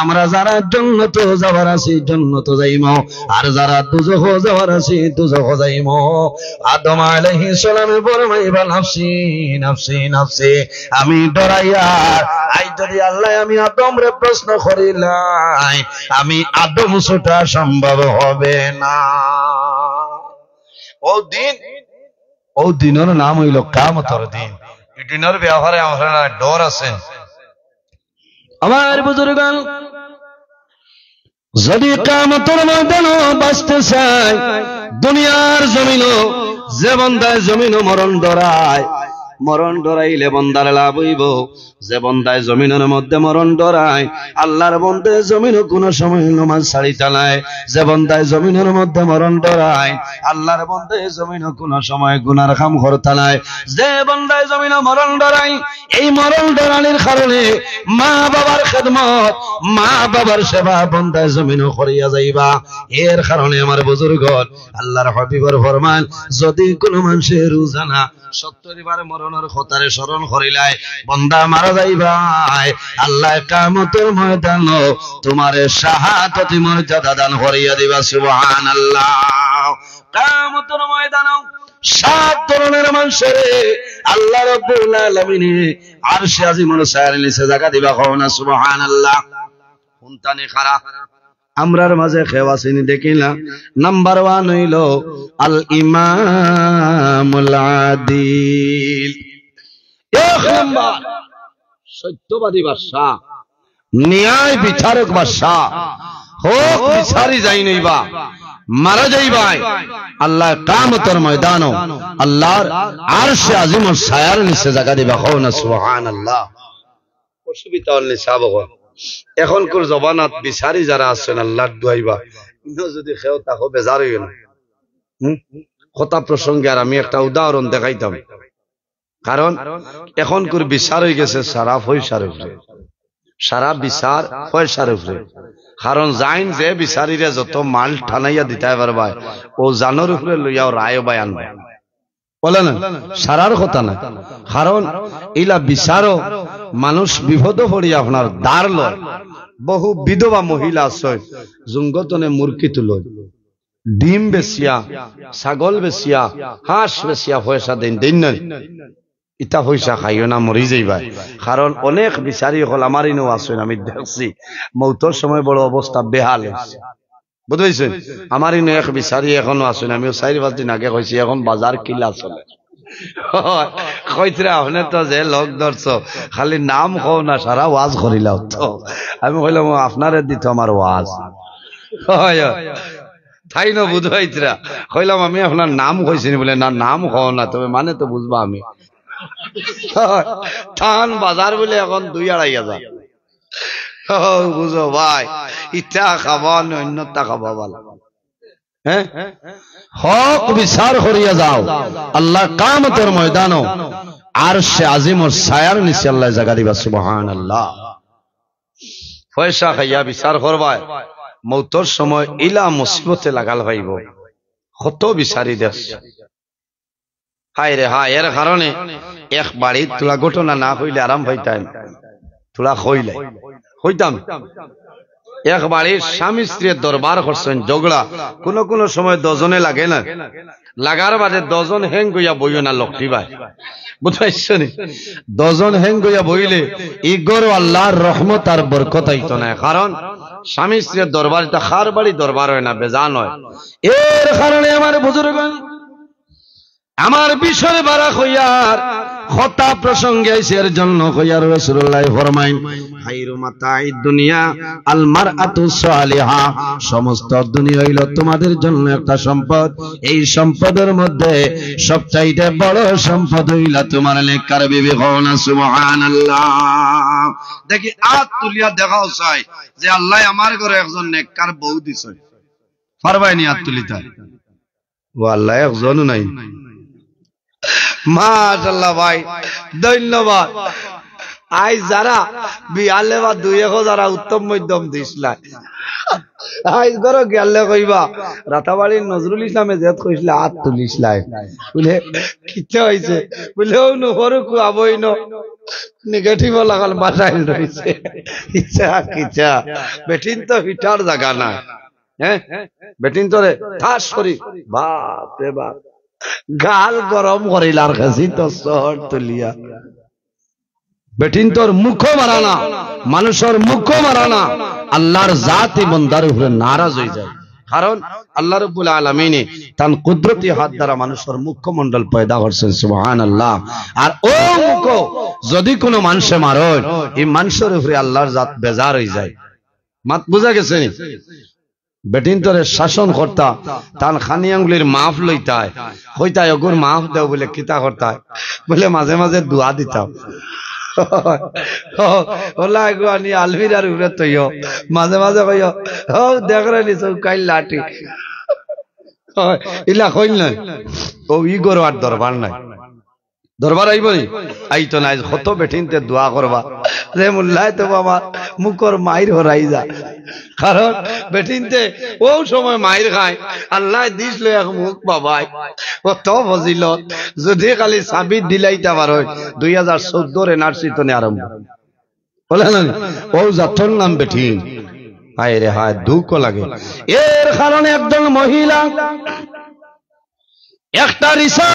আমরা যারা জান্নাত যাওয়ার আছি জান্নাত যাইমো আর যারা দুজখ যাওয়ার আছি দুজখ যাইমো আদম আলাইহিস সালামে ফরমাইবা নাফসি নাফসি নাফসি আমি ডরাইয়া আই যদি আল্লাহ আমি আদমরে প্রশ্ন করিলাই আমি আদম ছোটা সম্ভব হবে না ও দিনের নাম হইল কিয়ামতের দিন এই দিনের ব্যাপারে আমার ডর আছে আমার বুজুর্গান যদি কিয়ামতের ময়দানে বাঁচতে চাই দুনিয়ার জমিনও যে বান্দায় জমিনও মরণ ডরাইলে বন্দার লাভ হইব যে বন্দায় জমিনের মধ্যে মরণ ডরায় আল্লাহর বন্দে জমিনও কোন সময় নামাজ ছাড়িতা নাই যে বন্দায় জমিনের মধ্যে মরণ ডরায় আল্লাহর বন্দে জমিনও কোন সময় গুনার কাম করতা নাই যে বন্দায় জমিনও মরণ ডরায় এই মরণ ডরানির কারণে মা বাবার খেদমত মা বাবার সেবা বন্দায় জমিনও করিয়া যাইবা এর কারণে আমার বুজুর্গ আল্লাহর হাবিবের ফরমান যদি কোন মানুষের রোজানা 70 বার মরণের খতারে স্মরণ করিলাই বন্দা মারা যাইবাই আল্লাহ কিয়ামতের ময়দানে তোমারে শাহাদাতি মর্যাদা দান করিয়া দিবা সুবহানাল্লাহ কিয়ামতের ময়দানে 7 ধরনের মানুষের আল্লাহ রাব্বুল আলামিন আরশে আজিমের ছায়ার নিচে জায়গা দিবা কওনা সুবহানাল্লাহ কোনটানে খারা আমরার মাঝে খেওয়া চিনি দেখিলা নাম্বার 1 হইল আল ইমামুল আদিল এক নাম্বার সত্যবাদী বাদশা ন্যায় বিচারক বাদশা হোক বিচারি যাই নইবা মারা যাইবাই আল্লাহ কিয়ামতের ময়দানে আল্লাহর আরশে আজিমের ছায়ার নিচে জায়গা দিবা কওনা সুবহানাল্লাহ অসুবিধা হলে সাবগ এখনকার জবানাত বিচারি যারা আছেন আল্লাহর দুয়াইবা ইনো যদি খেও তাকো বেজার হইল না কথা প্রসঙ্গে আর আমি একটা উদাহরণ দেখাইতাম কারণ এখনকার বিচার হয়ে গেছে সারা পয়সার উপরে সারা বিচার পয়সার উপরে কারণ জাইন যে বিচারিরে যত মাল ঠানাইয়া দিতে পারবা ও জানোর উপরে লইয়াও রায় বায়ান বলে না সারার কথা না কারণ ইলা বিচারও মানুষ বিপদ পড়ি আপনার দ্বার লয় বহু বিধবা মহিলা আছে জুঙ্গতনে মুরকি তুলো ডিম বেচিয়া ছাগল বেচিয়া হাঁস বেচিয়া পয়সা দেন দেন না ইটা পয়সা খাইও না, মরি যাইবা। কারণ অনেক বিচারি হল আমার ইনো আসেন, আমি দেখছি মৌতর সময় বড় অবস্থা বেহাল হয়েছে, বুঝেছেন? আমার ইনো এক বিচারি এখনো আসেন, আমিও 4-5 দিন আগে কইছি, এখন বাজার কিলা চলে। কইতরা আপনি তো যে লোক ধরছ, খালি নাম কও না, সারা ওয়াজ করিলাও তো। আমি কইলাম আপনারে দিত আমার ওয়াজ, তাই না? বুঝাইতরা কইলাম আমি আপনার নাম কইছি, বলে না নাম কও না, তবে মানে তো বুঝবা আমি। থান বাজার বলে এখন 2-2.5 হাজার। বুঝো ভাই, ইটা খাবা না অন্যটা খাবা ভালো। হ্যাঁ, হক বিচার করিয়া যাও, আল্লাহ কিয়ামতের ময়দানও আরশে আজিমর ছায়ার নিচে আল্লাহ জায়গা দিবা। সুবহানাল্লাহ। পয়সা খাইয়া বিচার করবা, মৌতর সময় ইলা মুসিবতে লাগাল হইব। কত বিচারি দেশ, হায় রে হায়। এর কারণে এক বাড়ির তোলা ঘটনা না হইলে আরাম পাইতাম, তোলা হইলে হইতাম। এক বাড়ির স্বামী স্ত্রীর দরবার করছেন, ঝগড়া কোন কোন সময় 2 জনে লাগে না, লাগার বাদে 2 জন হ্যাং গইয়া বইও না লক্ষ্মী ভাই, বুঝাইছো নি? 2 জন হ্যাং গইয়া বইলে ইগর আল্লাহর রহমত আর বরকত আইতো না। কারণ স্বামী স্ত্রীর দরবার এটা খার বাড়ি দরবার হয় না, বেজান হয়। এর কারণে আমার বুজুর্গ আমার বিষয় বাড়া হইয়ার কথা প্রসঙ্গে আইছে, এর জন্য হইয়ার রাসূলুল্লাহ ফরমাইন, খায়রু মাতাঈদ দুনিয়া আল মারআতু সালিহা, সমস্ত দুনিয়া হইল তোমাদের জন্য একটা সম্পদ। এই সম্পদের মধ্যে সবচাইতে বড় সম্পদ হইল তোমার নেককার বিবি। কওনা সুবহানাল্লাহ। দেখি হাত তুলিয়া দেখাও চাই যে আল্লাহ আমার ঘরে একজন নেককার বউ দিছে, পারবাইনি হাত তুলিতা? ও আল্লাহ একজনও নাই। মাশাআল্লাহ ভাই, ধন্যবাদ। আই যারা বিয়ালে বা 2-1 যারা উত্তম মধ্যম দিছলা, আইজ ধরো গেলে কইবা রাতাবাড়ির নজরুল ইসলামে যেত কইসলা হাত তুলিসলাই, বলে কিচ্ছা হয়েছে, বলে ও নহরু কুয়াবই ন নেগেটিভ লাগাল বাসাইল রয়েছে। ইচ্ছা কিচ্ছা বেটিন তো হিটার জায়গা না। হ্যাঁ, বেটিন তো রে ঠাস করি বাপ রে বাপ গাল গরম করিলার কাছে তো শহর তুলিয়া। বেটিন তোর মুখ মারানা, মানুষের মুখ মারানা, আল্লাহর জাতি বন্দার উপরে নারাজ হয়ে যায়। কারণ আল্লাহ রাব্বুল আলামিন তার কুদরতি হাত দ্বারা মানুষের মুখমণ্ডল পয়দা করছেন। সুবহানাল্লাহ। আর ও মুখ যদি কোনো মানুষে মারে, এই মানুষের উপরে আল্লাহর জাত বেজার হয়ে যায়। মাত বুঝা গেছে? বেটিন তোরে শাসন করতা, তার খানি আঙ্গুলির মাফ লইতায়, হইতায় ওগুর মাফ দেও বলে কিতা করতায়, বলে মাঝে মাঝে দোয়া দিতাম। ওলা গুয়ানি আলমিরার উপরে তৈও মাঝে মাঝে কইও ও দেখ রে চৌকাই লাঠি ইলা কইল নাই। ও ই গরো আর দরবার নাই, দরবার আইব নি? আইতো নাই। কত বেঠিনতে দোয়া করবা যে মুল্লাই তো বাবা মুখর মাইর হরাই যা। কারণ বেঠিনতে ও সময় মাইর খায়, আল্লাহ দিছিল এক মুখ বাবাই কত ফজিলত। যদি খালি সাবিত দিলাইতা পারো 2014 এনআরসি তো আরম্ভ বলে না, ও জাতর নাম বেঠিন। হায় রে হায়, দুঃখ লাগে। এর কারণে একজন মহিলা একটা রিসার্চ